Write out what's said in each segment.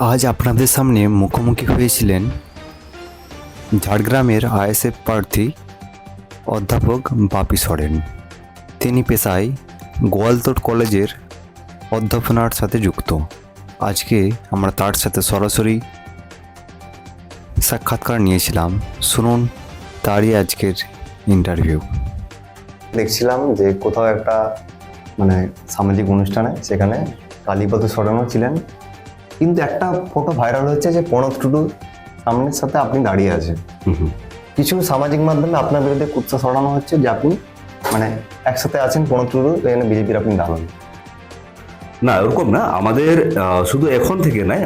আজ আপনাদের সামনে মুখোমুখি হয়েছিলেন ঝাড়গ্রামের আইএসএফ প্রার্থী অধ্যাপক বাপি সরেন। তিনি পেশায় গোয়ালতোড় কলেজের অধ্যাপনার সাথে যুক্ত। আজকে আমরা তার সাথে সরাসরি সাক্ষাৎকার নিয়েছিলাম। শুনুন তারই আজকের ইন্টারভিউ। দেখছিলাম যে কোথাও একটা সামাজিক অনুষ্ঠানে সেখানে কালীপদ সরেনও ছিলেন, কিন্তু একটা ফটো ভাইরাল হচ্ছে যে প্রণব টুডু সামনের সাথে আপনি দাঁড়িয়ে আছেন। কিছু সামাজিক মাধ্যমে আপনার বিরুদ্ধে কুৎসা ছড়ানো হচ্ছে যে আপনি একসাথে আছেন প্রণব টুডু, এখানে বিজেপির আপনি দালাল। না, ওরকম না। আমাদের শুধু এখন থেকে নয়,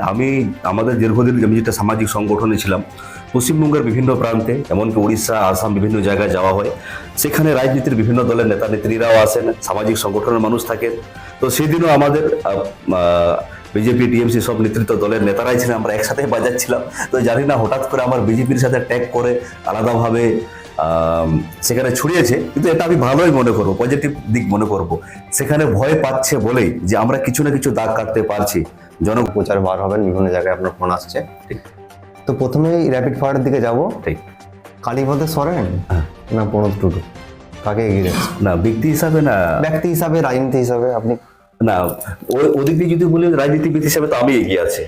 আমাদের দীর্ঘদিন আমি যেটা সামাজিক সংগঠনে ছিলাম, পশ্চিমবঙ্গের বিভিন্ন প্রান্তে, এমনকি উড়িষ্যা, আসাম, বিভিন্ন জায়গায় যাওয়া হয়। সেখানে রাজনীতির বিভিন্ন দলের নেতা নেত্রীরাও আসেন, সামাজিক সংগঠনের মানুষ থাকেন। তো সেদিনও আমাদের বিজেপি, টিএমসি সব নেতৃত্ব দলের নেতারাই ছিলেন, আমরা একসাথে বাজাচ্ছিলাম। তো জানি না হঠাৎ করে আমার বিজেপির সাথে ট্যাগ করে আলাদাভাবে সেখানে ছড়িয়েছে, কিন্তু এটা আমি ভালোই মনে করবো, পজিটিভ দিক মনে করব। সেখানে ভয় পাচ্ছে বলেই যে আমরা কিছু না কিছু দাগ কাটতে পারছি। জনপ্রচার বার হবেন, বিভিন্ন জায়গায় আপনার ফোন আসছে। ঠিক। তো প্রথমেই র্যাপিড ফায়ারের দিকে যাব। ঠিক। কালীপদ সরেন না প্রণব টুডু, কাকে এগিয়ে যাচ্ছে? না, ব্যক্তি হিসাবে না, ব্যক্তি হিসাবে, রাজনীতি হিসাবে আপনি? না, ওদিক দিয়ে যদি বলি রাজনীতিবিদ হিসাবে তো আমি এগিয়ে আছি।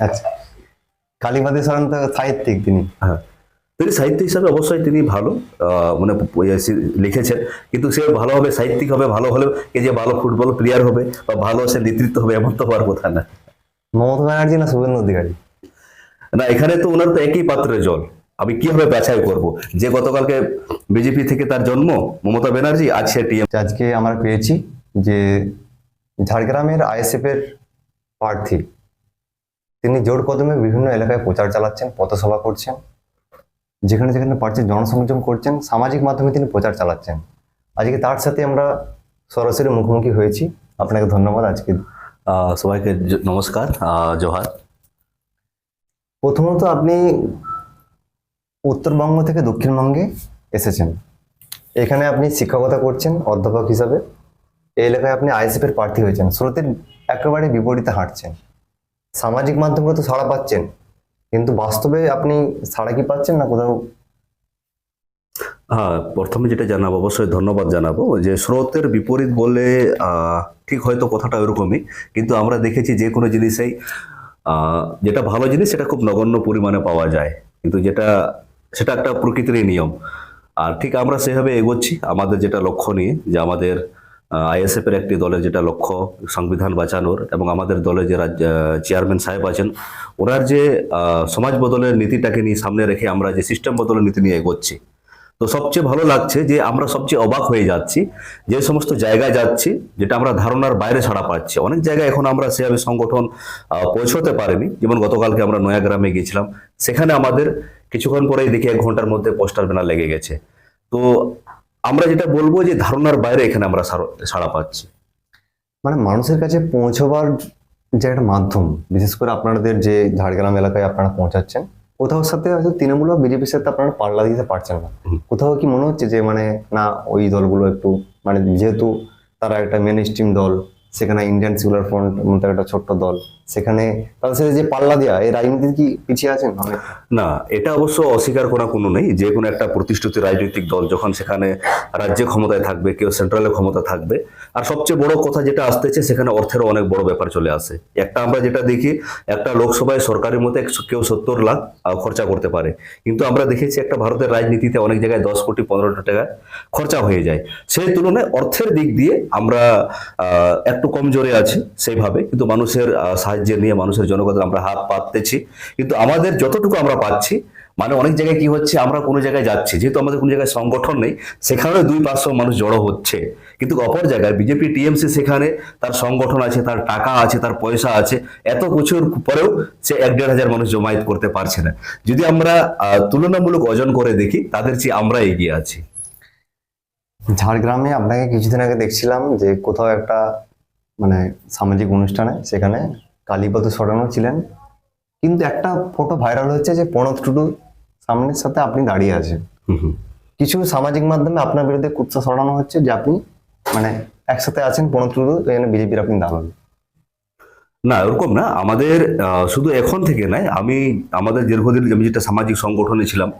আচ্ছা, কালীপদ সরেন তো সাহিত্যিক, তিনি তিনি সাহিত্য হিসাবে অবশ্যই তিনি ভালো লিখেছেন, কিন্তু সে ভালোভাবে সাহিত্যিক হবে, ভালো হলেও যে ভালো ফুটবল প্লেয়ার হবে বা ভালো সে নেতৃত্ব হবে এমন তো হওয়ার কথা না। মমতা ব্যানার্জি না শুভেন্দু অধিকারী? না, এখানে তো ওনার তো একই পাত্রের জল। আমি কিভাবে বাছাই করব? যে গতকালকে বিজেপি থেকে তার জন্ম, মমতা ব্যানার্জি, আজ সে টিএম। আজকে আমরা পেয়েছি যে ঝাড়গ্রামের আইএসএফ এর প্রার্থী, তিনি জোর কদমে বিভিন্ন এলাকায় প্রচার চালাচ্ছেন, পথসভা করছেন, যেখানে যেখানে পারছেন জনসংযোগ করছেন, সামাজিক মাধ্যমে তিনি প্রচার চালাচ্ছেন। আজকে তার সাথে আমরা সরাসরি মুখোমুখি হয়েছি। আপনাকে ধন্যবাদ। আজকে সবাইকে নমস্কার, জোহার। প্রথমত আপনি উত্তরবঙ্গ থেকে দক্ষিণবঙ্গে এসেছেন, এখানে আপনি শিক্ষকতা করছেন অধ্যাপক হিসাবে। এই এলাকায় আপনি আইএসএফ এর প্রার্থী হয়েছেন, স্রোতের একেবারে বিপরীতে হাঁটছেন। সামাজিক মাধ্যমে তো সাড়া পাচ্ছেন, কিন্তু বাস্তবে আপনি সাড়া কি পাচ্ছেন না কোথাও? হ্যাঁ, প্রথমে যেটা জানাবো, অবশ্যই ধন্যবাদ জানাবো, যে স্রোতের বিপরীত বলে ঠিক হয়তো কথাটা ওরকমই, কিন্তু আমরা দেখেছি যে কোনো জিনিসেই যেটা ভালো জিনিস সেটা খুব নগণ্য পরিমাণে পাওয়া যায়, কিন্তু সেটা একটা প্রকৃতির নিয়ম। আর ঠিক আমরা সেভাবে এগোচ্ছি আমাদের যেটা লক্ষ্য নিয়ে, যে আমাদের আইএসএফ এর একটি দলের যেটা লক্ষ্য সংবিধান বাঁচানোর, এবং আমাদের দলের যে চেয়ারম্যান সাহেব আছেন, ওনার যে সমাজ বদলের নীতিটাকে নিয়ে সামনে রেখে আমরা যে সিস্টেম বদলের নীতি নিয়ে এগোচ্ছি। তো সবচেয়ে ভালো লাগছে যে আমরা সবচেয়ে অবাক হয়ে যাচ্ছি যে সমস্ত জায়গায় যাচ্ছি যেটা আমরা ধারণার বাইরে ছাড়া পাচ্ছি। অনেক জায়গায় এখন আমরা সেভাবে সংগঠন পৌঁছতে পারিনি। যেমন গতকালকে আমরা নয়াগ্রামে গিয়েছিলাম, সেখানে আমাদের কিছুক্ষণ পরেই দেখি 1 ঘন্টার মধ্যে পোস্টার ব্যানার লেগে গেছে। তো আমরা যেটা বলবো যে ধারণার বাইরে এখানে আমরা ছাড়া পাচ্ছি। মানুষের কাছে পৌঁছবার যে একটা মাধ্যম, বিশেষ করে আপনাদের যে ঝাড়গ্রাম এলাকায় আপনারা পৌঁছাচ্ছেন, কোথাও সাথে হয়তো তৃণমূল বা বিজেপির সাথে আপনারা পাল্লা দিতে পারছেন না। কোথাও কি মনে হচ্ছে যে না, ওই দলগুলো একটু যেহেতু তারা একটা মেন স্ট্রিম দল, সেখানে ইন্ডিয়ান সেকুলার ফ্রন্ট মতো একটা ছোট্ট দল, সেখানে তাদের সাথে যে পাল্লা দেওয়া, এই রাজনীতি কি পিছিয়ে আছেন? না, এটা অবশ্য অস্বীকার করা কোনো নেই। যে কোনো একটা প্রতিষ্ঠিত রাজনৈতিক দল যখন সেখানে রাজ্যে ক্ষমতায় থাকবে, কেউ সেন্ট্রালে ক্ষমতা থাকবে, আর সবচেয়ে বড় কথা যেটা আসতেছে, সেখানে অর্থেরও অনেক বড় ব্যাপার চলে আসে। আমরা যেটা দেখি, একটা লোকসভায় সরকারি মতে কেউ 70 লাখ খরচা করতে পারে, কিন্তু আমরা দেখেছি একটা ভারতের রাজনীতিতে অনেক জায়গায় 10 কোটি 15 কোটি টাকা খরচা হয়ে যায়। সেই তুলনায় অর্থের দিক দিয়ে আমরা একটু কমজোরে আছি সেইভাবে, কিন্তু মানুষের সাহায্য নিয়ে, মানুষের জনগণের আমরা হাত পাততেছি। কিন্তু আমাদের যতটুকু আমরা পাচ্ছি, অনেক জায়গায় কি হচ্ছে, আমরা কোনো জায়গায় যাচ্ছি, যেহেতু আমাদের কোনো জায়গায় সংগঠন নেই, সেখানে 2-500 মানুষ জড়ো হচ্ছে, কিন্তু অপর জায়গায় বিজেপি, টিএমসি সেখানে তার সংগঠন আছে, তার টাকা আছে, তার পয়সা আছে, এত কিছুর পরেও সে 1-1.5 হাজার মানুষ জমায়েত করতে পারছে না। যদি আমরা তুলনামূলক ওজন করে দেখি, তাদের চেয়ে আমরা এগিয়ে আছি। ঝাড়গ্রামে আপনাকে কিছুদিন আগে দেখছিলাম যে কোথাও একটা সামাজিক অনুষ্ঠানে, সেখানে কালীপদ সরেনও ছিলেন, কিন্তু একটা ফটো ভাইরাল হচ্ছে যে প্রণব টুডু সামনের সাথে আপনি দাঁড়িয়ে আছেন। কিছু সামাজিক মাধ্যমে আপনার বিরুদ্ধে কুৎসা ছড়ানো হচ্ছে যে আপনি একসাথে আছেন প্রণব টুডু, এখানে বিজেপির আপনি দালাল। না ওরকম না, আমাদের শুধু এখন থেকে নয়, আমাদের দীর্ঘদিন আমি যেটা সামাজিক সংগঠনে ছিলাম,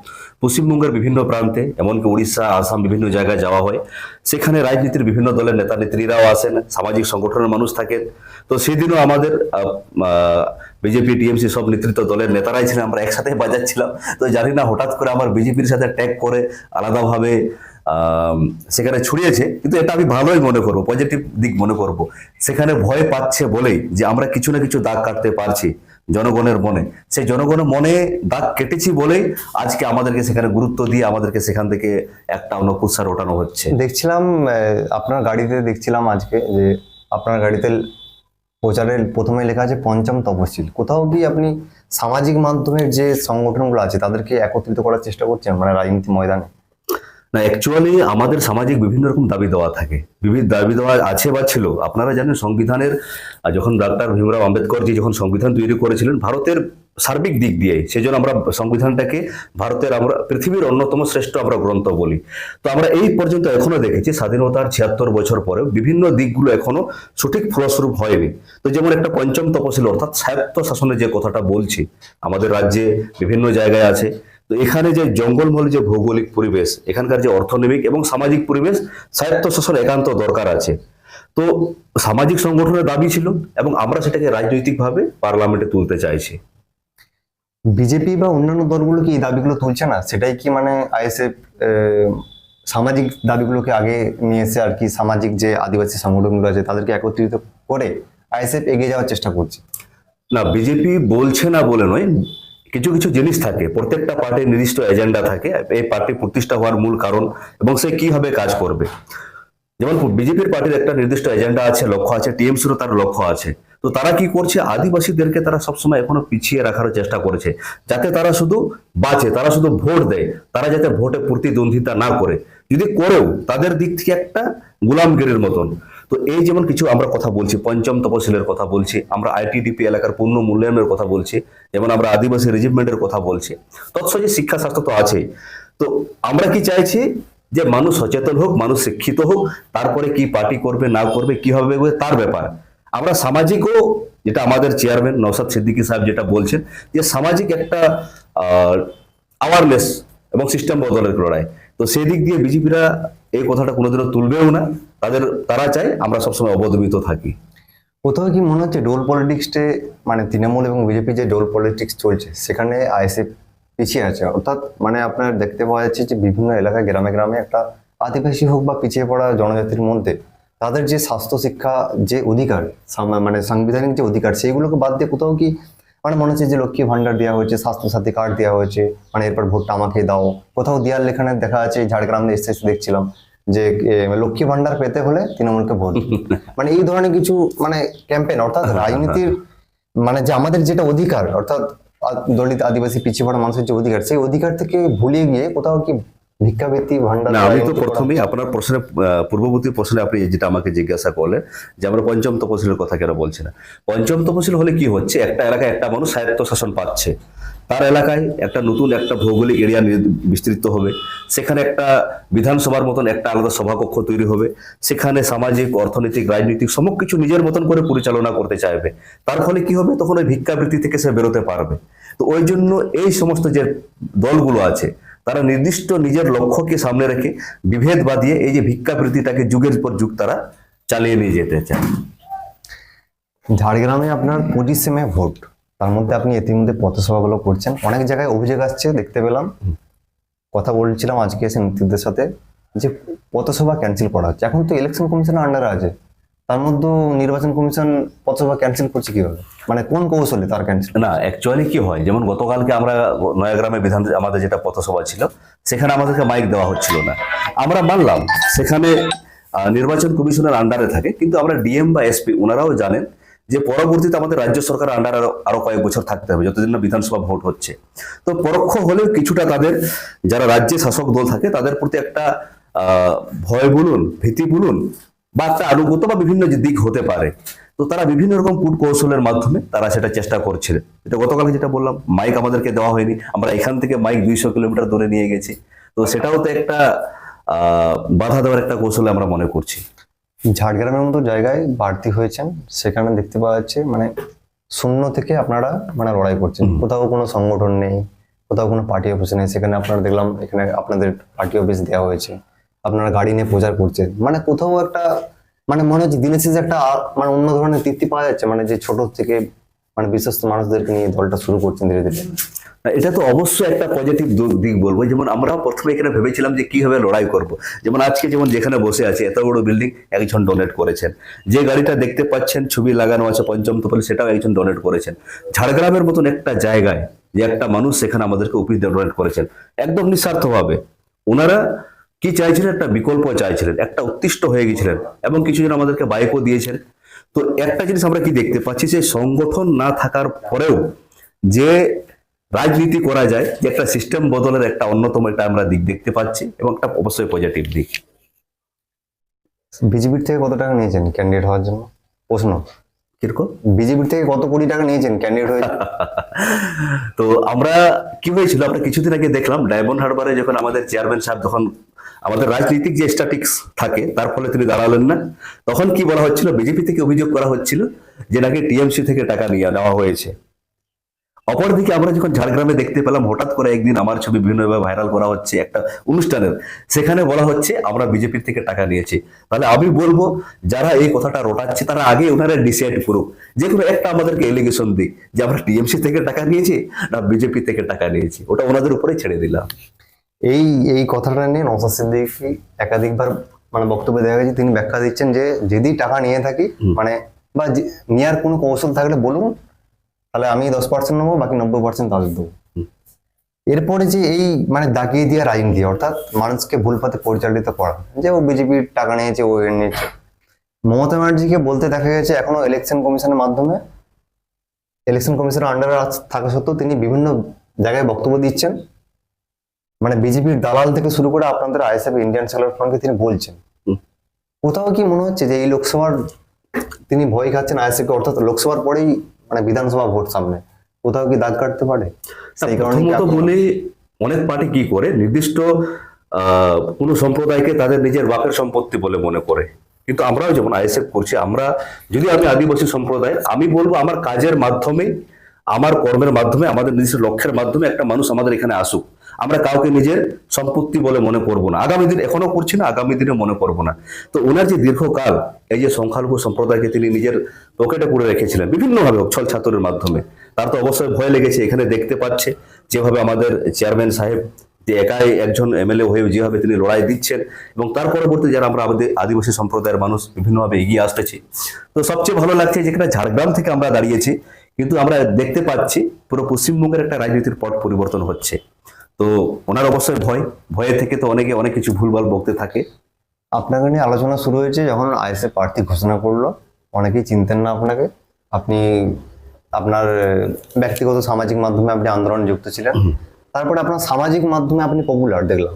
পশ্চিমবঙ্গের বিভিন্ন প্রান্তে, এমনকি উড়িষ্যা, আসাম, বিভিন্ন জায়গায় যাওয়া হয়। সেখানে রাজনীতির বিভিন্ন দলের নেতা নেত্রীরাও আসেন, সামাজিক সংগঠনের মানুষ থাকেন। তো সেদিনও আমাদের বিজেপি, টিএমসি সব নেতৃত্ব দলের নেতারাই ছিলেন, আমরা একসাথে বাজাচ্ছিলাম। তো জানি না হঠাৎ করে আমার বিজেপির সাথে ট্যাগ করে আলাদাভাবে সেখানে ছড়িয়েছে, কিন্তু এটা আমি ভালোই মনে করবো, পজিটিভ দিক মনে করব। সেখানে ভয় পাচ্ছে বলেই যে আমরা কিছু না কিছু দাগ কাটতে পারছি জনগণের মনে, সেই জনগণের মনে দাগ কেটেছি বলেই আজকে আমাদেরকে সেখানে গুরুত্ব দিয়ে আমাদেরকে সেখান থেকে একটা অন্য কুৎসার ওঠানো হচ্ছে। দেখছিলাম আপনার গাড়িতে, দেখছিলাম আজকে যে আপনার গাড়িতে প্রচারের প্রথমে লেখা আছে পঞ্চম তপশিল। কোথাও কি আপনি সামাজিক মাধ্যমের যে সংগঠনগুলো আছে তাদেরকে একত্রিত করার চেষ্টা করছেন মানে রাজনীতি ময়দানে? না, অ্যাকচুয়ালি আমাদের সামাজিক বিভিন্ন রকম দাবি দেওয়া থাকে, বিভিন্ন দাবি দেওয়া আছে বা ছিল। আপনারা জানেন সংবিধানের যখন ডক্টর ভীমরাও আম্বেদকরজি যখন সংবিধান তৈরি করেছিলেন ভারতের সার্বিক দিক দিয়ে, সেই জন্য আমরা সংবিধানটাকে ভারতের, আমরা পৃথিবীর অন্যতম শ্রেষ্ঠ আমরা গ্রন্থ বলি। তো আমরা এই পর্যন্ত এখনো দেখেছি স্বাধীনতার ৭৬ বছর পরেও বিভিন্ন দিকগুলো এখনো সঠিক ফলস্বরূপ হয়নি। তো যেমন একটা পঞ্চম তপশিল অর্থাৎ স্বায়ত্ত শাসনের যে কথাটা বলছি, আমাদের রাজ্যে বিভিন্ন জায়গায় আছে। তো এখানে যে জঙ্গলমহল যে ভৌগোলিক পরিবেশ, এখানকার যে অর্থনৈতিক এবং সামাজিক পরিবেশ, স্বায়ত্তশাসন একান্ত দরকার আছে। তো সামাজিক সংগঠনের দাবি ছিল এবং আমরা সেটাকে রাজনৈতিকভাবে পার্লামেন্টে তুলতে চাইছি। বিজেপি বা অন্যান্য দলগুলো কি এই দাবিগুলো তুলছে না? সেটাই কি মানে আইএসএফ সামাজিক দাবিগুলোকে আগে নিয়ে এসে আর কি সামাজিক যে আদিবাসী সংগঠনগুলো আছে তাদেরকে একত্রিত করে আইএসএফ এগিয়ে যাওয়ার চেষ্টা করছে? না, বিজেপি বলছে না বলে নয়, কিছু কিছু জিনিস থাকে, প্রত্যেকটা পার্টির নির্দিষ্ট এজেন্ডা থাকে, এই পার্টি প্রতিষ্ঠা হওয়ার মূল কারণ এবং সে কিভাবে কাজ করবে। যেমন বিজেপির পার্টির একটা নির্দিষ্ট এজেন্ডা আছে, লক্ষ্য আছে, টিএমসিরও তার লক্ষ্য আছে। তো তারা কি করছে, আদিবাসীদেরকে তারা সবসময় এখনো পিছিয়ে রাখার চেষ্টা করেছে, যাতে তারা শুধু বাঁচে, তারা শুধু ভোট দেয়, তারা যাতে ভোটে প্রতিদ্বন্দ্বিতা না করে, যদি করেও তাদের দিক থেকে একটা গোলামগিরির মতন। তো এই যেমন কিছু আমরা কথা বলছি, পঞ্চম তপশিলের কথা বলছি, আমরা আইটিডিপি এলাকার পূর্ণ মূল্যায়নের কথা বলছি, যেমন আমরা আদিবাসী রেজিমেন্টের কথা বলছি, তৎসঙ্গে শিক্ষা স্বাস্থ্য তো আছেই। তো আমরা কি চাইছি যে মানুষ সচেতন হোক, মানুষ শিক্ষিত হোক, তারপরে কি পার্টি করবে না করবে, কিভাবে এগোবে তার ব্যাপার। আমরা সামাজিকও, যেটা আমাদের চেয়ারম্যান নওশাদ সিদ্দিকী সাহেব যেটা বলছেন, যে সামাজিক একটা অ্যাওয়ারনেস এবং সিস্টেম বদলের লড়াই। তো সেই দিক দিয়ে বিজেপিরা এই কথাটা কোনোদিনও তুলবেও না, তারা চায় আমরা সবসময় অবদমিত থাকি। কোথাও কি মনে হচ্ছে ডোল পলিটিক্সে মানে তৃণমূল এবং বিজেপি যে ডোল পলিটিক্স চলছে সেখানে আইএসএফ পিছিয়ে আছে? অর্থাৎ মানে আপনার দেখতে পাওয়া যাচ্ছে যে বিভিন্ন এলাকায় গ্রামে গ্রামে একটা আদিবাসী হোক বা পিছিয়ে পড়া জনজাতির মধ্যে তাদের যে স্বাস্থ্য শিক্ষা যে অধিকার, মানে সাংবিধানিক যে অধিকার, সেইগুলোকে বাদ দিয়ে কোথাও কি মানে মনে হচ্ছে যে লক্ষ্মী ভান্ডার দেওয়া হয়েছে, স্বাস্থ্যসাথী কার্ড দেওয়া হয়েছে, মানে এরপর ভোটটা আমাকে দাও। কোথাও দেওয়ার লেখানে দেখা আছে, ঝাড়গ্রাম এসে দেখছিলাম যে লক্ষ্মী ভান্ডার পেতে হলে তৃণমূলকে ভোট। মানে এই ধরনের কিছু মানে ক্যাম্পেইন, অর্থাৎ রাজনীতির মানে যে আমাদের যেটা অধিকার, অর্থাৎ দলিত আদিবাসী পিছিয়ে পড়া মানুষের যে অধিকার, সেই অধিকার থেকে ভুলিয়ে গিয়ে কোথাও কি ভিক্ষাবৃত্তি ভান্ডার। না, আমি তো প্রথমেই আপনার প্রশ্নে, পূর্ববর্তী প্রশ্নে আপনি যেটা আমাকে জিজ্ঞাসা করলেন যে আমরা পঞ্চম তপশিলের কথা কেন বলছি না। পঞ্চম তপশিল হলে কি হচ্ছে, একটা এলাকায় একটা মানুষ স্বায়ত্ত শাসন পাচ্ছে, তার এলাকায় একটা নতুন একটা ভৌগোলিক এরিয়া বিস্তৃত হবে, সেখানে একটা বিধানসভার মতন একটা আলাদা সভাকক্ষ তৈরি হবে, সেখানে সামাজিক, অর্থনৈতিক, রাজনৈতিক সমস্ত কিছু নিজের মতন করে পরিচালনা করতে চাইবে। তার ফলে কি হবে, তখন ওই ভিক্ষাবৃত্তি থেকে সে বেরোতে পারবে। তো ওই জন্য এই সমস্ত যে দলগুলো আছে তারা নির্দিষ্ট নিজের লক্ষ্যকে সামনে রেখে বিভেদ বাদিয়ে এই যে ভিক্ষাবৃত্তিটাকে যুগের পর যুগ তারা চালিয়ে নিয়ে যেতে চায়। ঝাড়গ্রামে আপনার 25 মে ভোট, তার মধ্যে আপনি ইতিমধ্যে পথসভাগুলো করছেন, অনেক জায়গায় অভিযোগ আসছে দেখতে পেলাম, কথা বলছিলাম আজকে এসে নেতৃত্বের সাথে, যে পথসভা ক্যান্সেল করা হচ্ছে। এখন তো ইলেকশন কমিশনের আন্ডারে আছে, তার মধ্যে নির্বাচন কমিশন পথসভা ক্যান্সেল করছে কিভাবে, মানে কোন কৌশলে তার ক্যান্সেল? না, অ্যাকচুয়ালি কি হয়, যেমন গতকালকে আমরা নয়াগ্রামে আমাদের যেটা পথসভা ছিল, সেখানে আমাদেরকে মাইক দেওয়া হচ্ছিল না। আমরা মানলাম সেখানে নির্বাচন কমিশনের আন্ডারে থাকে, কিন্তু আমরা ডিএম বা এসপি ওনারাও জানেন যে পরবর্তীতে আমাদের রাজ্য সরকারের আন্ডারে আরো কয়েক বছর থাকতে হবে, যতদিন না বিধানসভা ভোট হচ্ছে। তো পরোক্ষ হলেও কিছুটা তাদের, যারা রাজ্যে শাসক দল থাকে তাদের প্রতি একটা ভয় বলুন, ভীতি বলুন, বা একটা আনুগত্য বা বিভিন্ন যে দিক হতে পারে। তো তারা বিভিন্ন রকম কূট কৌশলের মাধ্যমে তারা সেটা চেষ্টা করছিল। এটা গতকালকে যেটা বললাম, মাইক আমাদেরকে দেওয়া হয়নি, আমরা এখান থেকে মাইক 200 কিলোমিটার দূরে নিয়ে গেছি। তো সেটাও তো একটা বাধা দেওয়ার একটা কৌশলে আমরা মনে করছি। ঝাড়গ্রামের মতো জায়গায় বাড়তি হয়েছেন, সেখানে দেখতে পাওয়া যাচ্ছে মানে শূন্য থেকে আপনারা মানে লড়াই করছেন। কোথাও কোনো সংগঠন নেই, কোথাও কোনো পার্টি অফিস নেই, সেখানে আপনারা দেখলাম এখানে আপনাদের পার্টি অফিস দেওয়া হয়েছে, আপনারা গাড়ি নিয়ে প্রচার করছেন। মানে কোথাও একটা মানে মনে হচ্ছে দিনের শেষে একটা মানে অন্য ধরনের তৃপ্তি পাওয়া যাচ্ছে, মানে যে ছোট থেকে মানে বিশ্বস্ত মানুষদেরকে নিয়ে দলটা শুরু করছেন ধীরে ধীরে। এটা তো অবশ্যই একটা পজিটিভ দিক বলবো। যেমন আমরা প্রথমে এখানে ভেবেছিলাম যে কিভাবে লড়াই করব। যেমন আজকে যেমন যেখানে বসে আছে এত বড় বিল্ডিং একজন ডোনেট করেছেন, যে গাড়িটা দেখতে পাচ্ছেন ছবি লাগানো আছে পঞ্চম তলায় সেটাও একজন ডোনেট করেছেন। ঝাড়গ্রামের মতন একটা জায়গায় যে একটা মানুষ সেখানে আমাদেরকে অফিস ডোনেট করেছেন একদম নিঃস্বার্থভাবে। ওনারা কি চাইছিলেন, একটা বিকল্প চাইছিলেন, একটা উত্তিষ্ট হয়ে গেছিলেন এবং কিছুজন আমাদেরকে বাইকও দিয়েছেন। তো একটা জিনিস আমরা কি দেখতে পাচ্ছি যে সংগঠন না থাকার পরেও যে রাজনীতি করা যায়, যে একটা সিস্টেম বদলের একটা অন্যতম একটা আমরা দিক দেখতে পাচ্ছি এবং একটা অবশ্যই পজিটিভ দিক। বিজেপির থেকে কত টাকা নিয়েছেন ক্যান্ডিডেট হওয়ার জন্য? প্রশ্ন কিরকম? বিজেপির থেকে কত কোটি টাকা নিয়েছেন ক্যান্ডিডেট হয়ে? তো আমরা কি হয়েছিল, আমরা কিছুদিন আগে দেখলাম ডায়মন্ড হারবারে যখন আমাদের চেয়ারম্যান সাহেব যখন আমাদের রাজনৈতিক যে স্ট্যাটিক্স থাকে তার ফলে তিনি দাঁড়ালেন না, তখন কি বলা হচ্ছিল, বিজেপি থেকে অভিযোগ করা হচ্ছিল যে নাকি টিএমসি থেকে টাকা নিয়ে নেওয়া হয়েছে। অপরদিকে আমরা যখন ঝাড়গ্রামে দেখতে পেলাম হঠাৎ করে একদিন আমার ছবি বিভিন্নভাবে ভাইরাল করা হচ্ছে একটা অনুষ্ঠানের, সেখানে বলা হচ্ছে আমরা বিজেপির থেকে টাকা নিয়েছি। তাহলে আমি বলবো যারা এই কথাটা রটাচ্ছে তারা আগে ওনারা ডিসাইড করুক, যে কোনো একটা আমাদেরকে এলিগেশন দিক যে আমরা টিএমসি থেকে টাকা নিয়েছি না বিজেপি থেকে টাকা নিয়েছি, ওটা ওনাদের উপরে ছেড়ে দিলাম। এই এই কথাটা নিয়ে নওশাদ সিদ্দিকী একাধিকবার মানে বক্তব্য দেখা গেছে, তিনি ব্যাখ্যা দিচ্ছেন যে যদি টাকা নিয়ে থাকি মানে বা নেওয়ার কোনো কৌশল থাকলে বলুন, তাহলে আমি 10% নেবো, বাকি 90% তাদের দেবো। এরপরে যে এই মানে দাগিয়ে দিয়ে রাজনীতি, অর্থাৎ মানুষকে ভুল পথে পরিচালিত করা, যে ও বিজেপির টাকা নিয়েছে, ও এর নিয়েছে। মমতা ব্যানার্জিকে বলতে দেখা গেছে এখনো ইলেকশন কমিশনের মাধ্যমে, ইলেকশন কমিশনের আন্ডারে থাকা সত্ত্বেও তিনি বিভিন্ন জায়গায় বক্তব্য দিচ্ছেন, মানে বিজেপির দালাল থেকে শুরু করে আপনাদের আইএসএফ ইন্ডিয়ান সেকুলার ফ্রন্টকে তিনি বলছেন। কোথাও কি মনে হচ্ছে যে এই লোকসভার তিনি ভয় খাচ্ছেন আইএসএফকে, অর্থাৎ লোকসভার পরেই মানে বিধানসভা ভোট সামনে, কোথাও কি দাগ কাটতে পারে? সেই কারণে প্রথমত বলে অনেক পার্টি কি করে নির্দিষ্ট কোনো সম্প্রদায়কে তাদের নিজের বাপের সম্পত্তি বলে মনে করে, কিন্তু আমরাও যেমন আইএসএফ করছি, আমরা যদি আমি আদিবাসী সম্প্রদায়, আমি বলবো আমার কাজের মাধ্যমে, আমার কর্মের মাধ্যমে, আমাদের নিজস্ব লক্ষ্যের মাধ্যমে একটা মানুষ আমাদের এখানে আসুক, আমরা কাউকে নিজের সম্পত্তি বলে মনে করব না। আগামী দিন এখনো করছি না, আগামী দিনে মনে করব না। তো ওনার যে দীর্ঘকাল এই যে সংখ্যালঘু সম্প্রদায়কে তিনি নিজের পকেটে পুরে রেখেছিলেন বিভিন্নভাবে ছল ছাত্রের মাধ্যমে, তার তো অবশ্যই ভয় লেগেছে। এখানে দেখতে পাচ্ছে যেভাবে আমাদের চেয়ারম্যান সাহেব যে একাই একজন এমএলএ হয়ে যেভাবে তিনি লড়াই দিচ্ছেন, এবং তার পরবর্তী যারা আমরা আমাদের আদিবাসী সম্প্রদায়ের মানুষ বিভিন্নভাবে এগিয়ে আসতেছি। তো সবচেয়ে ভালো লাগছে যেখানে ঝাড়গ্রাম থেকে আমরা দাঁড়িয়েছি, কিন্তু আমরা দেখতে পাচ্ছি পুরো পশ্চিমবঙ্গের একটা রাজনীতির পট পরিবর্তন হচ্ছে। তো ওনার অবশ্যই ভয়ে থেকে তো অনেকে অনেক কিছু ভুলভাল বকতে থাকে। আপনাকে নিয়ে আলোচনা শুরু হয়েছে যখন আইএসএফ প্রার্থী ঘোষণা করলো, অনেকেই চিনতেন না আপনাকে। আপনি আপনার ব্যক্তিগত সামাজিক মাধ্যমে আপনি আন্দোলনে যুক্ত ছিলেন, তারপরে আপনার সামাজিক মাধ্যমে আপনি পপুলার দেখলাম।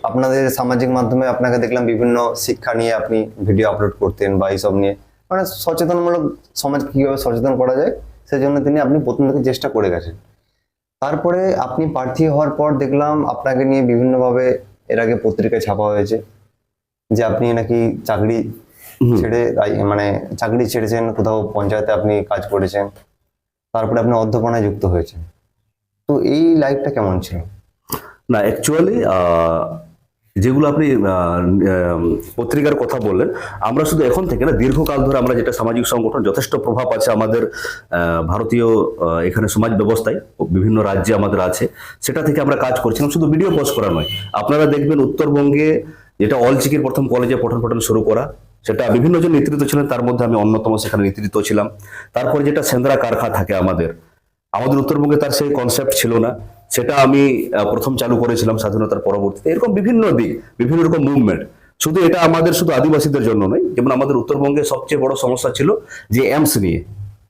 আপনাদের সামাজিক মাধ্যমে আপনাকে দেখলাম বিভিন্ন শিক্ষা নিয়ে আপনি ভিডিও আপলোড করতেন বা এইসব নিয়ে, মানে সচেতনমূলক, সমাজ কিভাবে সচেতন করা যায় সেজন্য আপনি প্রথম থেকে চেষ্টা করে গেছেন। তারপরে আপনি প্রার্থী হওয়ার পর দেখলাম আপনাকে নিয়ে বিভিন্নভাবে এর আগে পত্রিকায় ছাপা হয়েছে যে আপনি নাকি চাকরি ছেড়ে মানে চাকরি ছেড়েছেন, কোথাও পঞ্চায়েতে আপনি কাজ করেছেন, তারপরে আপনি অধ্যাপনায় যুক্ত হয়েছেন। তো এই লাইফটা কেমন ছিল? না, অ্যাকচুয়ালি যেগুলো আপনি পত্রিকার কথা বললেন, আমরা শুধু এখন থেকে না, দীর্ঘকাল ধরে আমরা যেটা সামাজিক সংগঠন যথেষ্ট প্রভাব আছে আমাদের ভারতীয় এখানে সমাজ ব্যবস্থায়, বিভিন্ন রাজ্যে আমাদের আছে, সেটা থেকে আমরা কাজ করছিলাম। শুধু ভিডিও পোস্ট করা নয়, আপনারা দেখবেন উত্তরবঙ্গে যেটা অলচিকির প্রথম কলেজে পঠন পাঠন শুরু করা, সেটা বিভিন্ন জন নেতৃত্ব ছিলেন, তার মধ্যে আমি অন্যতম সেখানে নেতৃত্ব ছিলাম। তারপরে যেটা সেন্দ্রা কারখানা থাকে আমাদের উত্তরবঙ্গে, তার সেই কনসেপ্ট ছিল না, সেটা আমি প্রথম চালু করেছিলাম স্বাধীনতার পরবর্তীতে। এরকম বিভিন্ন দিক, বিভিন্ন রকম মুভমেন্ট, শুধু এটা আমাদের শুধু আদিবাসীদের জন্য নয়। যেমন আমাদের উত্তরবঙ্গে সবচেয়ে বড় সমস্যা ছিল যে এমস নিয়ে,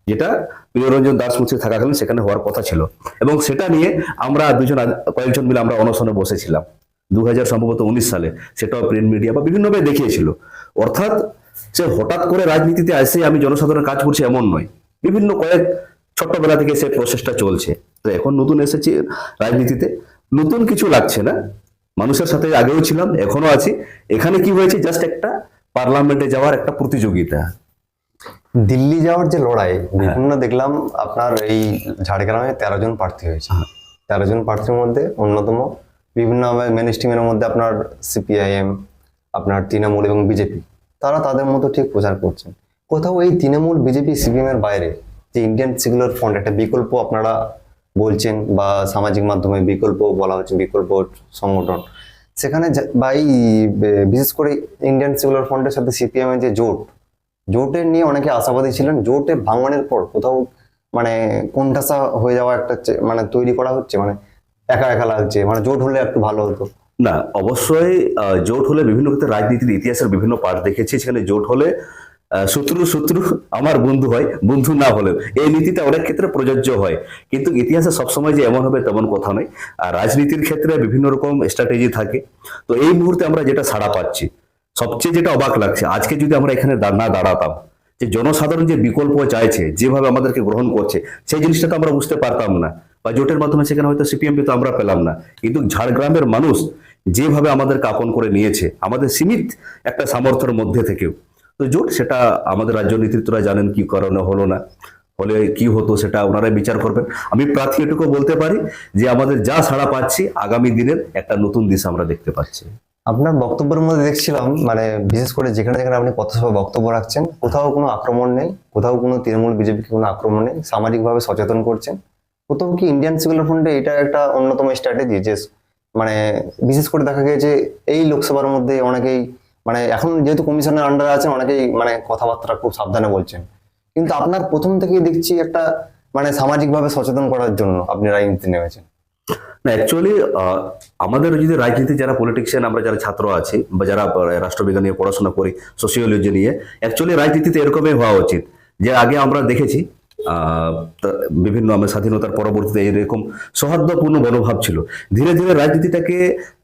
যেটা প্রিয়রঞ্জন দাসমুন্সি থাকাকালীন সেখানে হওয়ার কথা ছিল, এবং সেটা নিয়ে আমরা কয়েকজন মিলে আমরা অনশনে বসেছিলাম 2019 সালে। সেটাও প্রিন্ট মিডিয়া বা বিভিন্নভাবে দেখিয়েছিল। অর্থাৎ সে হঠাৎ করে রাজনীতিতে আসে আমি জনসাধারণের কাজ করছি এমন নয়, বিভিন্ন ছোট্টবেলা থেকে সে প্রসেসটা চলছে। তো এখন নতুন এসেছে রাজনীতিতে, নতুন কিছু লাগছে না, মানুষের সাথে আগেও ছিলাম, এখনো আছি। এখানে কি হয়েছে, জাস্ট একটা পার্লামেন্টে যাওয়ার একটা প্রতিযোগিতা। দিল্লি যাওয়ার যে লড়াই, বিভিন্ন দেখলাম আপনার এই ঝাড়গ্রামে 13 জন প্রার্থী হয়েছে। 13 জন প্রার্থীর মধ্যে অন্যতম বিভিন্ন মেন স্ট্রিমের মধ্যে আপনার সিপিআইএম, আপনার তৃণমূল এবং বিজেপি, তারা তাদের মতো ঠিক প্রচার করছেন। কোথাও এই তৃণমূল, বিজেপি, সিপিএম এর বাইরে যে ইন্ডিয়ান সেকুলার ফ্রন্ট একটা বিকল্প আপনারা বলছেন, বা সামাজিক মাধ্যমে বিকল্প বলা হচ্ছে, বিকল্প সংগঠন, সেখানে বা এই বিশেষ করে ইন্ডিয়ান সেকুলার ফ্রন্টের সাথে সিপিএম এর যে জোটের নিয়ে অনেকে আশাবাদী ছিলেন। জোটে ভাঙনের পর কোথাও মানে কোণঠাসা হয়ে যাওয়া একটা মানে তৈরি করা হচ্ছে, মানে একা একা লাগছে, মানে জোট হলে একটু ভালো হতো। না, অবশ্যই জোট হলে বিভিন্ন ক্ষেত্রে রাজনীতির ইতিহাসের বিভিন্ন পাঠ দেখেছি, সেখানে জোট হলে শত্রু আমার বন্ধু হয়, বন্ধু না হলেও এই নীতিটা অনেক ক্ষেত্রে প্রযোজ্য হয়। কিন্তু ইতিহাসে সবসময় যে এমন হবে তেমন কথা নয়। আর রাজনীতির ক্ষেত্রে বিভিন্ন রকম স্ট্র্যাটেজি থাকে। তো এই মুহূর্তে আমরা যেটা সাড়া পাচ্ছি, সবচেয়ে যেটা অবাক লাগছে, আজকে যদি আমরা এখানে না দাঁড়াতাম, যে জনসাধারণ যে বিকল্প চাইছে, যেভাবে আমাদেরকে গ্রহণ করছে, সেই জিনিসটা তো আমরা বুঝতে পারতাম না, বা জোটের মাধ্যমে সেখানে হয়তো সিপিএম তো আমরা পেলাম না। কিন্তু ঝাড়গ্রামের মানুষ যেভাবে আমাদেরকে আপন করে নিয়েছে, আমাদের সীমিত একটা সামর্থ্যের মধ্যে থেকেও, তো জোট সেটা আমাদের রাজ্য নেতৃত্বরা জানেন কি কারণে হলো না, হলে কি হতো সেটা ওনারাই বিচার করবেন। আমি প্রার্থী এটুকু বলতে পারি যে আমাদের যা সাড়া পাচ্ছি, আগামী দিনের একটা নতুন দিশা আমরা দেখতে পাচ্ছি। আপনার বক্তব্যের মধ্যে দেখছিলাম, মানে বিশেষ করে যেখানে যেখানে আপনি পথসভা বক্তব্য রাখছেন, কোথাও কোনো আক্রমণ নেই, কোথাও কোনো তৃণমূল বিজেপিকে কোনো আক্রমণ নেই, সামাজিকভাবে সচেতন করছেন। কোথাও কি ইন্ডিয়ান সেকুলার ফ্রন্টে এটা একটা অন্যতম স্ট্র্যাটেজি, যে মানে বিশেষ করে দেখা গেছে এই লোকসভার মধ্যে অনেকেই, মানে এখন যেহেতু কমিশনের আন্ডারে আছেন, অনেকেই মানে কথাবার্তা খুব সাবধানে বলছেন, কিন্তু আপনার প্রথম থেকেই দেখছি একটা মানে সামাজিকভাবে সচেতন করার জন্য আপনি রাজনীতি নেমেছেন। না, অ্যাকচুয়ালি আমাদের যদি রাজনীতি যারা পলিটিশিয়ান, আমরা যারা ছাত্র আছি বা যারা রাষ্ট্রবিজ্ঞান নিয়ে পড়াশোনা করি, সোশিওলজি নিয়ে, অ্যাকচুয়ালি রাজনীতিতে এরকমই হওয়া উচিত। যে আগে আমরা দেখেছি বিভিন্ন আমরা স্বাধীনতার পরবর্তীতে এরকম সৌহার্দ্যপূর্ণ মনোভাব ছিল। ধীরে ধীরে রাজনীতিটাকে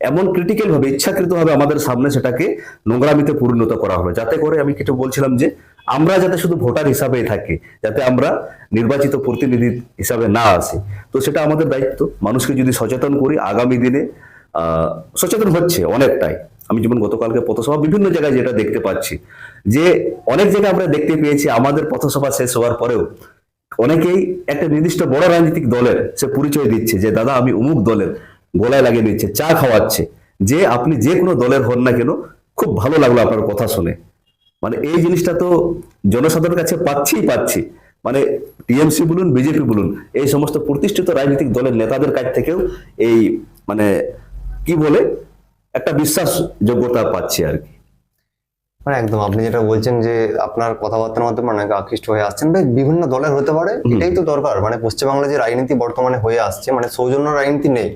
এমন ক্রিটিক্যাল ভাবে, ইচ্ছাকৃতভাবে আমাদের সামনে সেটাকে নোংরামিতে পরিণত করা হলো, যাতে করে আমি কিছু বলছিলাম যে আমরা যাতে শুধু ভোটার হিসাবেই থাকি, যাতে আমরা নির্বাচিত প্রতিনিধি হিসাবে না আসি। তো সেটা আমাদের দায়িত্ব। মানুষকে যদি সচেতন করি, আগামী দিনে সচেতন হচ্ছে অনেকটাই। আমি যেমন গতকালকে পথসভা বিভিন্ন জায়গায় যেটা দেখতে পাচ্ছি, যে অনেক জায়গায় আমরা দেখতে পেয়েছি আমাদের পথসভা শেষ হওয়ার পরেও অনেকেই একটা নির্দিষ্ট বড় রাজনৈতিক দলের সে পরিচয় দিচ্ছে, যে দাদা আমি অমুক দলের, গলায় লাগিয়ে দিচ্ছে, চা খাওয়াচ্ছে, যে আপনি যে কোনো দলের হন না কেন, খুব ভালো লাগলো আপনার কথা শুনে। মানে এই জিনিসটা তো জনসাধারণের কাছে পাচ্ছি। মানে টিএমসি বলুন, বিজেপি বলুন, এই সমস্ত প্রতিষ্ঠিত রাজনৈতিক দলের নেতাদের কাছ থেকেও এই মানে কি বলে একটা বিশ্বাসযোগ্যতা পাচ্ছি আর কি। মানে একদম আপনি যেটা বলছেন যে আপনার কথাবার্তার মাধ্যমে অনেকে আকৃষ্ট হয়ে আসছেন, বা বিভিন্ন দলের হতে পারে, এটাই তো দরকার। মানে পশ্চিমবাংলায় যে রাজনীতি বর্তমানে হয়ে আসছে, মানে সৌজন্য রাজনীতি নেই।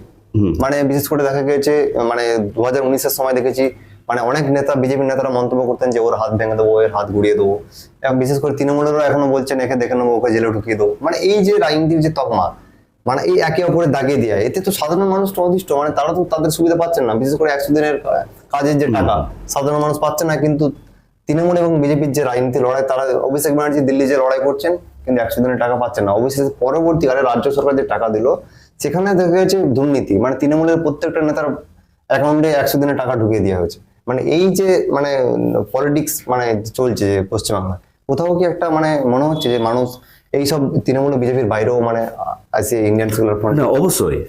মানে বিশেষ করে দেখা গেছে, মানে 2019-এর সময় দেখেছি, মানে অনেক নেতা, বিজেপি নেতারা মন্তব্য করতেন যে ওর হাত ভেঙে দেবো, এর হাত গুড়িয়ে দেবো, এবং বিশেষ করে তৃণমূলেরও এখনো বলছেন একে দেখে নেবো, ওকে জেলে ঢুকিয়ে দেবো। মানে এই যে রাজনীতির যে তকমা, মানে এই একে অপরের দাগিয়ে দেওয়া, এতে তো সাধারণ মানুষ তো অতিষ্ঠ। মানে তারা তো তাদের সুবিধা পাচ্ছেন না, বিশেষ করে 100 দিনের কাজের যে টাকা সাধারণ মানুষ পাচ্ছে না। কিন্তু তৃণমূল এবং বিজেপির যে রাজনীতি লড়াই, তারা অভিষেক ব্যানার্জি দিল্লি যে লড়াই করছেন, কিন্তু 100 দিনের টাকা পাচ্ছেন না। অবশেষে পরবর্তীকালে রাজ্য সরকার যে টাকা দিল, সেখানে দেখা গেছে দুর্নীতি, মানে তৃণমূলের প্রত্যেকটা নেতার অ্যাকাউন্টে 100 দিনের টাকা ঢুকিয়ে দেওয়া হয়েছে। মানে এই যে মানে পলিটিক্স মানে চলছে পশ্চিমবাংলায়, কোথাও কি একটা মানে মনে হচ্ছে যে মানুষ এইসব তৃণমূল বিজেপির বাইরেও মানে আছে ইন্ডিয়ান সেকুলার ফ্রন্ট? না, অবশ্যই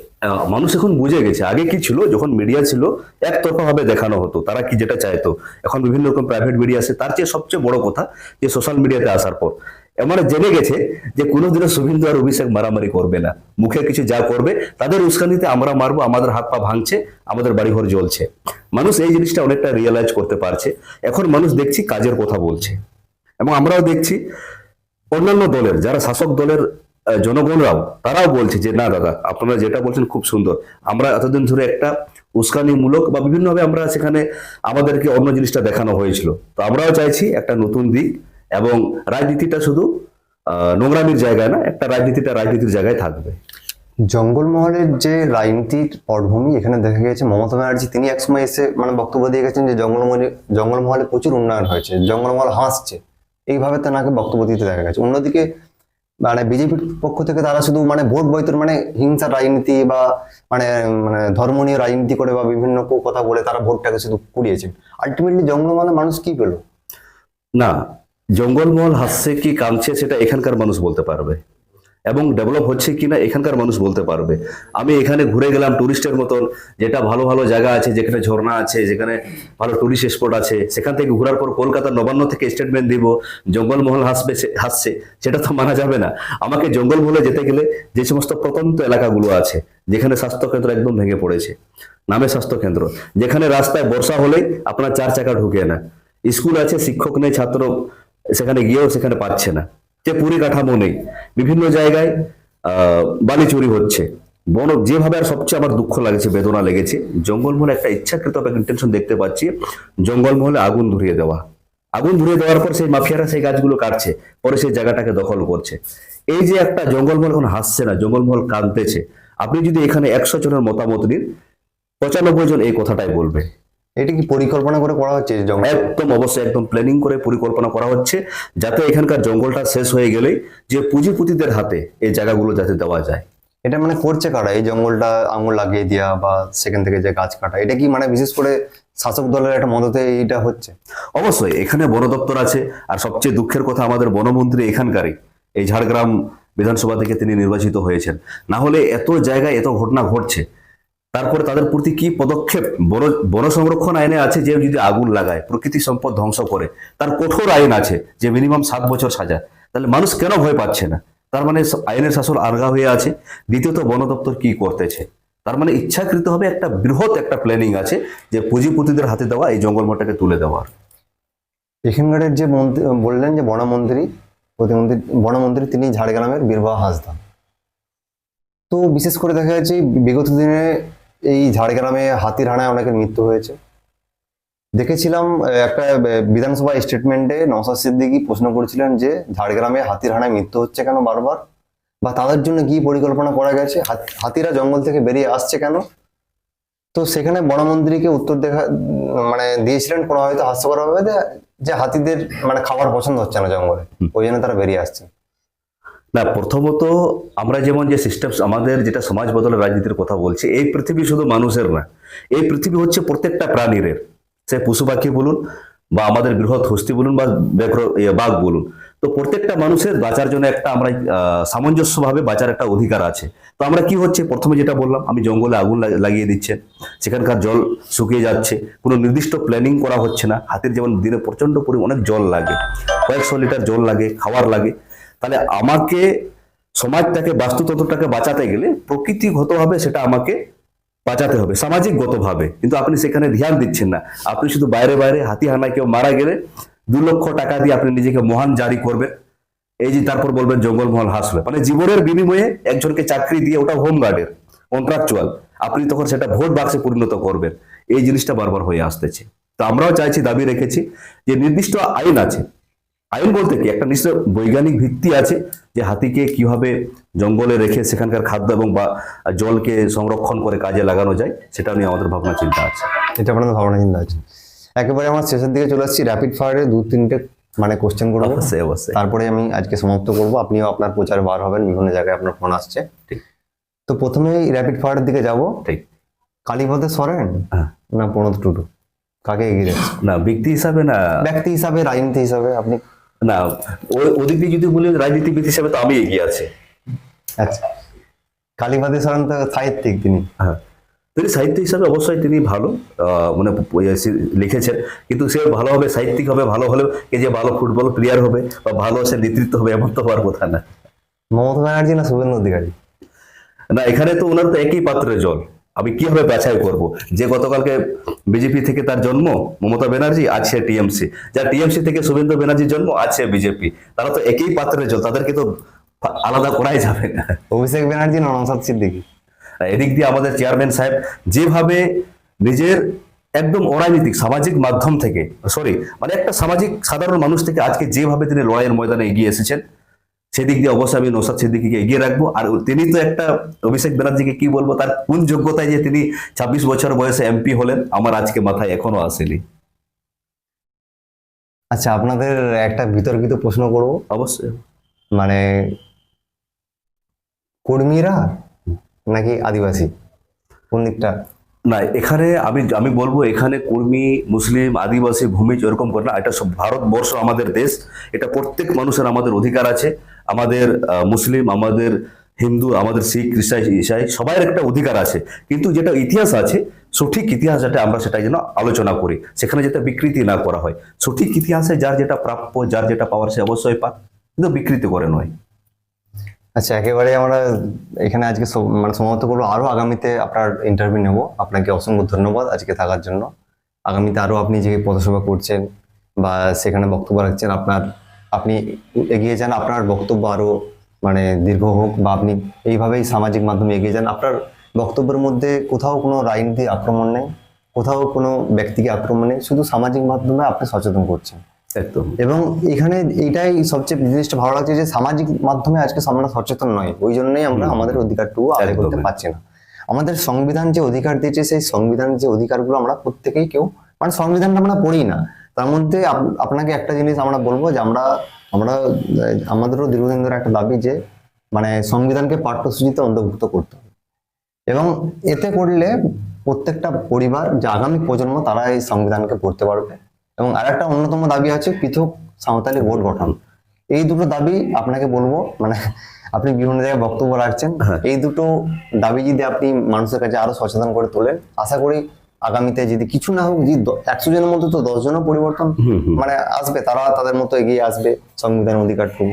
মানুষ এখন বুঝে গেছে। আগে কি ছিল, যখন মিডিয়া ছিল একতরফা ভাবে দেখানো হতো তারা কি যেটা চাইতো। এখন বিভিন্ন রকম প্রাইভেট মিডিয়া আছে, তার চেয়ে সবচেয়ে বড় কথা যে সোশ্যাল মিডিয়াতে আসার পর এমন জেনে গেছে যে কোনোদিনও শুভেন্দু আর অভিষেক মারামারি করবে না। মুখে কিছু যা করবে তাদের উস্কানিতে আমরা মারবো, আমাদের হাত পা ভাঙছে, আমাদের বাড়িঘর জ্বলছে। মানুষ এই জিনিসটা অনেকটা রিয়েলাইজ করতে পারছে। এখন মানুষ দেখছি কাজের কথা বলছে, এবং আমরাও দেখছি অন্যান্য দলের যারা শাসক দলের জনগণরাও তারাও বলছে যে না দাদা, আপনারা যেটা বলছেন খুব সুন্দর, আমরা এতদিন ধরে একটা উস্কানিমূলক বা বিভিন্নভাবে আমরা সেখানে আমাদেরকে অন্য জিনিসটা দেখানো হয়েছিল। তো আমরাও চাইছি একটা নতুন দিক, এবং রাজনীতিটা শুধু নোংরামির জায়গায় না, একটা রাজনীতির জায়গায় থাকবে। জঙ্গলমহলের যে রাজনীতির পটভূমি, এখানে দেখা গেছে মমতা ব্যানার্জি তিনি একসময় এসে মানে বক্তব্য দিয়ে গেছেন যে জঙ্গলমহলে প্রচুর উন্নয়ন হয়েছে, জঙ্গলমহল হাসছে, এইভাবে তেনাকে বক্তব্য দিতে দেখা গেছে। অন্যদিকে মানে বিজেপির পক্ষ থেকে তারা শুধু মানে ভোট বৈতর, মানে হিংসার রাজনীতি বা মানে মানে ধর্ম নিয়ে রাজনীতি করে বা বিভিন্ন কথা বলে তারা ভোটটাকে শুধু কুড়িয়েছেন। আলটিমেটলি জঙ্গলমহলে মানুষ কি পেলো? না, জঙ্গলমহল হাসছে কি কাঁদছে সেটা এখানকার মানুষ বলতে পারবে, এবং ডেভেলপ হচ্ছে কিনা এখানকার মানুষ বলতে পারবে। আমি এখানে ঘুরে গেলাম টুরিস্টের মতন, যেটা ভালো ভালো জায়গা আছে, যেখানে ঝর্ণা আছে, যেখানে ভালো টুরিস্ট স্পট আছে, সেখান থেকে ঘোরার পর কলকাতার নবান্ন থেকে স্টেটমেন্ট দিব জঙ্গলমহল হাসছে, সেটা তো মানা যাবে না। আমাকে জঙ্গলমহলে যেতে গেলে যে সমস্ত প্রত্যন্ত এলাকাগুলো আছে, যেখানে স্বাস্থ্যকেন্দ্র একদম ভেঙে পড়েছে, নামে স্বাস্থ্যকেন্দ্র, যেখানে রাস্তায় বর্ষা হলেই আপনার 4 চাকা ঢুকে না, স্কুল আছে, শিক্ষক নেই, ছাত্র সেখানে গিয়েও সেখানে পাচ্ছে না, যে পরিকাঠামো নেই, বিভিন্ন জায়গায় বালি চুরি হচ্ছে, যেভাবে, আর সবচেয়ে আমার দুঃখ লাগছে, বেদনা লেগেছে, জঙ্গলমহলে একটা ইচ্ছাকৃত ইন্টেনশন দেখতে পাচ্ছি, জঙ্গলমহলে আগুন ধরিয়ে দেওয়া। আগুন ধরিয়ে দেওয়ার পর সেই মাফিয়ারা সেই গাছগুলো কাটছে, পরে সেই জায়গাটাকে দখল করছে। এই যে একটা জঙ্গলমহল এখন হাসছে না, জঙ্গলমহল কাঁদতেছে। আপনি যদি এখানে 100 জনের মতামত নিন, 95 জন এই কথাটাই বলবে। এটা কি পরিকল্পনা করে করা হচ্ছে জঙ্গল? একদম অবশ্যই, একদম প্ল্যানিং করে পরিকল্পনা করা হচ্ছে, যাতে এখানকার জঙ্গলটা শেষ হয়ে গেলে যে পুঁজিপতিদের হাতে এই জায়গাগুলো যাতে দেওয়া যায়। এটা মানে করছে কারা, এই জঙ্গলটা আঙুল লাগিয়ে দেওয়া বা সেখান থেকে যে গাছ কাটা, এটা কি মানে বিশেষ করে শাসক দলের একটা মদতে এইটা হচ্ছে? অবশ্যই এখানে বন দপ্তর আছে, আর সবচেয়ে দুঃখের কথা আমাদের বনমন্ত্রী এখানকারই, এই ঝাড়গ্রাম বিধানসভা থেকে তিনি নির্বাচিত হয়েছেন। না হলে এত জায়গায় এত ঘটনা ঘটছে, তারপরে তাদের প্রতি কি পদক্ষেপ? বন সংরক্ষণ আইনে আছে যে যদি আগুন লাগায়, প্রকৃতি সম্পদ ধ্বংস করে, তার কঠোর আইন আছে যে মিনিমাম 7 বছর সাজা। তাহলে মানুষ কেন ভয় পাচ্ছে না? তার মানে আইনের শাসন আলগা হয়ে আছে। দ্বিতীয়ত বন দপ্তর কি করতেছে? তার মানে ইচ্ছাকৃতভাবে একটা বৃহৎ একটা প্ল্যানিং আছে যে পুঁজিপতিদের হাতে দেওয়া এই জঙ্গলমহলটাকে তুলে দেওয়ার। এখানকার যে মন্ত্রী বললেন যে বনমন্ত্রী তিনি ঝাড়গ্রামের বীরবাহা হাঁসদা। তো বিশেষ করে দেখা যাচ্ছে বিগত দিনে এই ঝাড়গ্রামে হাতির হানায় অনেকের মৃত্যু হয়েছে। দেখেছিলাম একটা বিধানসভা স্টেটমেন্টে নওশাদ সিদ্দিকী প্রশ্ন করেছিলেন যে ঝাড়গ্রামে হাতির হানায় মৃত্যু হচ্ছে কেন বারবার, বা তাদের জন্য কি পরিকল্পনা করা গেছে, হাতিরা জঙ্গল থেকে বেরিয়ে আসছে কেন। তো সেখানে বনমন্ত্রীকে উত্তর মানে দিয়েছিলেন কোনো হয়তো হাস্যকরভাবে যে হাতিদের মানে খাবার পছন্দ হচ্ছে না জঙ্গলে, ওই জন্য তারা বেরিয়ে আসছে। না, প্রথমত আমরা যেমন যে সিস্টেম, আমাদের যেটা সমাজ বদলের রাজনীতির কথা বলছি, এই পৃথিবী শুধু মানুষের না, এই পৃথিবী হচ্ছে প্রত্যেকটা প্রাণীর, সে পশু পাখি বলুন বা আমাদের বৃহৎ হস্তি বলুন বা বাঘ বলুন। তো প্রত্যেকটা মানুষের বাঁচার জন্য একটা আমরা সামঞ্জস্যভাবে বাঁচার একটা অধিকার আছে। তো আমরা কি হচ্ছে, প্রথমে যেটা বললাম, আমি জঙ্গলে আগুন লাগিয়ে দিচ্ছেন, সেখানকার জল শুকিয়ে যাচ্ছে, কোনো নির্দিষ্ট প্ল্যানিং করা হচ্ছে না। হাতির যেমন দিনে প্রচন্ড পরিমাণে অনেক জল লাগে, কয়েকশো লিটার জল লাগে, খাবার লাগে। তাহলে আমাকে সমাজটাকে, বাস্তুতন্ত্রটাকে বাঁচাতে গেলে প্রকৃতিগতভাবে সেটা আমাকে বাঁচাতে হবে, সামাজিকগতভাবে। কিন্তু আপনি সেখানে ধ্যান দিচ্ছেন না। আপনি শুধু বাইরে বাইরে হাতি হানায় কেউ মারা গেলে 2 লক্ষ টাকা দিয়ে আপনি নিজেকে মহান জারি করবেন, এই যে তারপর বলবেন জঙ্গলমহল হাসলো। মানে জীবনের বিনিময়ে একজনকে চাকরি দিয়ে, ওটা হোমগার্ডের কন্ট্রাকচুয়াল, আপনি তখন সেটা ভোট বাক্সে পরিণত করবেন। এই জিনিসটা বারবার হয়ে আসতেছে। তো আমরাও চাইছি, দাবি রেখেছি যে নির্দিষ্ট আইন আছে। আইন বলতে কি, একটা নিশ্চয় বৈজ্ঞানিক ভিত্তি আছে যে হাতিকে কিভাবে জঙ্গলে রেখে সেখানকার খাদ্য এবং বা জলকে সংরক্ষণ করে কাজে লাগানো যায়, সেটা নিয়ে আমাদের ভাবনা চিন্তা আছে। এটা আপনাদের ভাবনা চিন্তা আছে। একেবারে আমার শেষের দিকে চলে আসছি, র্যাপিড ফায়ারে 2-3টে মানে কোশ্চেন করবো, অবশ্যই অবশ্যই। তারপরে আমি আজকে সমাপ্ত করব। আপনিও আপনার প্রচারে বার হবেন, বিভিন্ন জায়গায় আপনার ফোন আসছে। ঠিক। তো প্রথমেই র্যাপিড ফায়ারের দিকে যাব। ঠিক। কালীপদে সরেন হ্যাঁ। না প্রণোদ টুডু, কাকে এগিয়ে রাখছেন? না ব্যক্তি হিসাবে না, ব্যক্তি হিসাবে, রাজনীতি হিসাবে আপনি? না, ওদিক দিয়ে যদি বলি রাজনীতিবিদ হিসাবে তো আমি এগিয়ে আছি। আচ্ছা, কালীপদে সরেন তো সাহিত্যিক তিনি। হ্যাঁ, তিনি সাহিত্য হিসাবে অবশ্যই তিনি ভালো, মানে লিখেছেন, কিন্তু সে ভালো হবে, সাহিত্যিক হবে, ভালো হলেও কে যে ভালো ফুটবল প্লেয়ার হবে বা ভালো সে নেতৃত্ব হবে এমন তো হওয়ার কথা না। মমতা ব্যানার্জি না শুভেন্দু অধিকারী? না, এখানে তো ওনার তো একই পাত্রের জল, আমি কিভাবে বাছাই করব? যে গতকালকে বিজেপি থেকে তার জন্ম মমতা ব্যানার্জি, আছে টিএমসি, যা টিএমসি থেকে শুভেন্দু ব্যানার্জির জন্ম, আছে বিজেপি, তারা তো একই পাত্রের জল, তাদেরকে তো আলাদা করাই যাবে না। অভিষেক ব্যানার্জি না নওশাদ সিদ্দিকী? এদিক দিয়ে আমাদের চেয়ারম্যান সাহেব যেভাবে নিজের একদম অরাজনৈতিক সামাজিক মাধ্যম থেকে, মানে একটা সামাজিক সাধারণ মানুষ থেকে আজকে যেভাবে তিনি লড়াইয়ের ময়দানে এগিয়ে এসেছেন, সেদিক দিয়ে অবশ্যই আমি নওশাদ সিদ্দিকীকে এগিয়ে রাখবো। আর তিনি তো একটা, অভিষেক ব্যানার্জিকে কি বলবো, তার কোন যোগ্যতায় যে তিনি 26 বছর বয়সে এমপি হলেন, আমার আজকে মাথায় এখনো আসেনি। আচ্ছা, আপনাদের একটা বিতর্কিত প্রশ্ন করব। অবশ্যই। মানে কর্মীরা নাকি আদিবাসী, কোন দিকটা? না, এখানে আমি বলবো এখানে কর্মী, মুসলিম, আদিবাসী, ভূমিজ এরকম করে না। এটা সব ভারতবর্ষ আমাদের দেশ, এটা প্রত্যেক মানুষের আমাদের অধিকার আছে। আমাদের মুসলিম, আমাদের হিন্দু, আমাদের শিখ, খ্রিস্টান, ইসাই সবার একটা অধিকার আছে। কিন্তু যেটা ইতিহাস আছে, সঠিক ইতিহাস যেটা আমরা সেটা যেন আলোচনা করি, সেখানে যেটা বিকৃতি না করা হয়। সঠিক ইতিহাসে যার যেটা প্রাপ্য, যার যেটা পাওয়ার সে অবশ্যই পাক, কিন্তু বিকৃতি করে নয়। আচ্ছা, একেবারে আমরা এখানে আজকে মানে সমাপ্ত করবো। আরো আগামীতে আপনার ইন্টারভিউ নেব। আপনাকে অসংখ্য ধন্যবাদ আজকে থাকার জন্য। আগামীতে আরো আপনি যে পথসেবা করছেন বা সেখানে বক্তব্য রাখছেন, আপনি এগিয়ে যান, আপনার বক্তব্য আরো মানে দীর্ঘ হোক, বা আপনি এইভাবেই সামাজিক মাধ্যমে এগিয়ে যান। আপনার বক্তব্যের মধ্যে কোথাও কোনো রাজনীতি আক্রমণ নেই, কোথাও কোনো ব্যক্তিকে আক্রমণ নেই, শুধু সামাজিক মাধ্যমে আপনি সচেতন করছেন। একদম। এবং এখানে এইটাই সবচেয়ে জিনিসটা ভালো লাগছে যে সামাজিক মাধ্যমে আজকে আমরা সচেতন নয়, ওই জন্যই আমরা আমাদের অধিকারটুকু আদায় করতে একদমই। পারছি না। আমাদের সংবিধান যে অধিকার দিয়েছে, সেই সংবিধানের যে অধিকারগুলো আমরা প্রত্যেকেই কেউ মানে সংবিধানটা আমরা পড়ি না। তার মধ্যে আপনাকে একটা জিনিস আমরা বলবো যে আমাদেরও দীর্ঘদিন ধরে একটা দাবি যে মানে সংবিধানকে পাঠ্যসূচিতে অন্তর্ভুক্ত করতে হবে, এবং এতে করলে প্রত্যেকটা পরিবার যে আগামী প্রজন্ম তারা এই সংবিধানকে পড়তে পারবে। এবং আরেকটা অন্যতম দাবি আছে পৃথক সাঁওতালি বোর্ড গঠন। এই দুটো দাবি আপনাকে বলবো, মানে আপনি বিভিন্ন জায়গায় বক্তব্য রাখছেন, এই দুটো দাবি যদি আপনি মানুষের কাছে আরো সচেতন করে তোলেন, আশা করি আগামীতে যদি কিছু না হোক, যদি 100 জনের মধ্যে তো 10 জনও পরিবর্তন মানে আসবে, তারা তাদের মতো এগিয়ে আসবে সংবিধান অধিকারটুকু।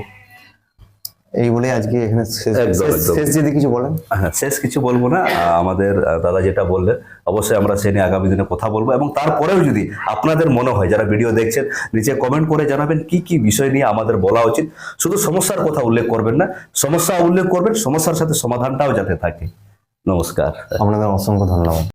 এই বলে আজকে এখানে শেষ যদি কিছু বলেন। হ্যাঁ, শেষ কিছু বলবো না। আমাদের দাদা যেটা বললেন, অবশ্যই আমরা সে নিয়ে আগামী দিনে কথা বলবো। এবং তারপরেও যদি আপনাদের মনে হয়, যারা ভিডিও দেখছেন, নিচে কমেন্ট করে জানাবেন কি কি বিষয় নিয়ে আমাদের বলা উচিত। শুধু সমস্যার কথা উল্লেখ করবেন না, সমস্যা উল্লেখ করবেন, সমস্যার সাথে সমাধানটাও যাতে থাকে। নমস্কার। আপনাদের অসংখ্য ধন্যবাদ।